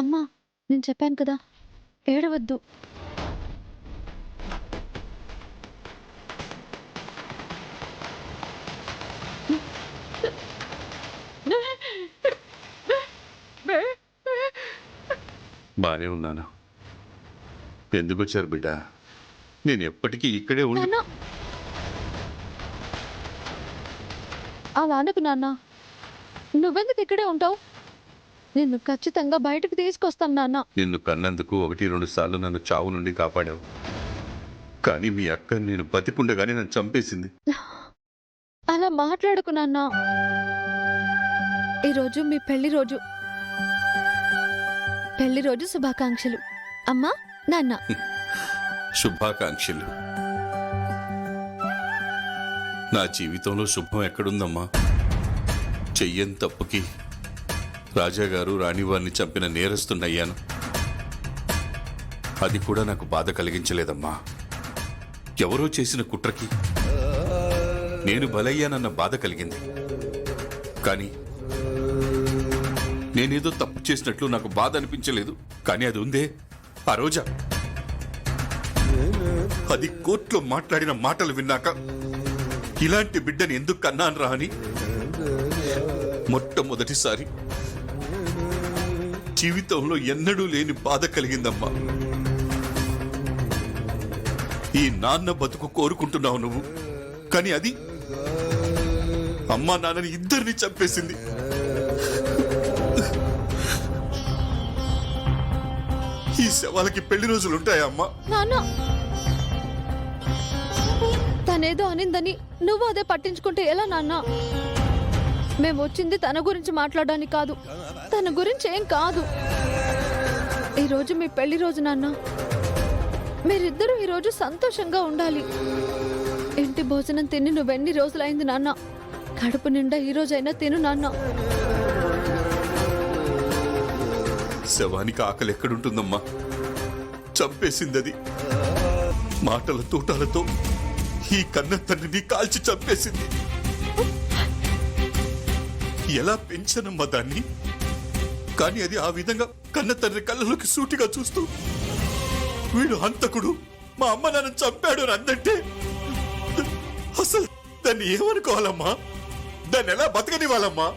అమ్మా, నేను చెప్పాను కదా, ఏడవద్దు. బానే ఉన్నాను. ఎందుకు వచ్చారు బిడ్డ? నేను ఎప్పటికీ ఇక్కడే ఉండి నాన్న, అలా అనకు నాన్న. నువ్వెందుకు ఇక్కడే ఉంటావు? నిన్ను ఖచ్చితంగా బయటకు తీసుకొస్తాను నాన్న. నిన్ను కన్నందుకు 1-2 సార్లు నన్ను చావు నుండి కాపాడావు. కానీ మీ అక్క నేను బతికుండగానే నన్ను చంపేసింది. అలా మాట్లాడకు నాన్న. ఈరోజు మీ పెళ్లి రోజు. పెళ్లి రోజు శుభాకాంక్షలు అమ్మా, నాన్న. శుభాకాంక్షలు. నా జీవితంలో శుభం ఎక్కడుందమ్మా? చెయ్యని తప్పుకి రాజాగారు రాణివారిని చంపిన నేరస్తున్నయ్యాను. అది కూడా నాకు బాధ కలిగించలేదమ్మా. ఎవరో చేసిన కుట్రకి నేను బలయ్యానన్న బాధ కలిగింది. కానీ నేనేదో తప్పు చేసినట్లు నాకు బాధ అనిపించలేదు. కానీ అది ఉందే ఆ రోజా, అది కోర్టులో మాట్లాడిన మాటలు విన్నాక ఇలాంటి బిడ్డని ఎందుకు కన్నాను రా అని మొట్టమొదటిసారి జీవితంలో ఎన్నడూ లేని బాధ కలిగిందమ్మా. ఈ నాన్న బతుకు కోరుకుంటున్నావు నువ్వు, కానీ అది అమ్మా నాన్నని ఇద్దరిని చంపేసింది. ఈ శవాలకి పెళ్లి రోజులు ఉంటాయా అమ్మా? నాన్న, తనేదో అనిందని నువ్వు అదే పట్టించుకుంటే ఎలా నాన్న? మేము వచ్చింది తన గురించి మాట్లాడడానికి కాదు, తన గురించి ఏం కాదు. ఈరోజు మీ పెళ్లి రోజు నాన్న. మీరిద్దరూ ఈరోజు సంతోషంగా ఉండాలి. ఇంటి భోజనం తిని నువ్వెన్ని రోజులైంది నాన్న? కడుపు నిండా ఈ రోజైనా తిను నాన్న. శవానికి ఆకలి ఎక్కడుంటుందమ్మా? చంపేసింది అది. మాటల తూటాలతో ఈ కన్న తండ్రిని కాల్చి చంపేసింది. ఎలా పెంచనమ్మా దాన్ని? కానీ అది ఆ విధంగా కన్న తండ్రి కళ్ళలోకి సూటిగా చూస్తూ వీడు హంతకుడు, మా అమ్మ నాన్న చంపాడు అని అందంటే అసలు దాన్ని ఏమనుకోవాలమ్మా? దాన్ని ఎలా బతకనివ్వాలమ్మా?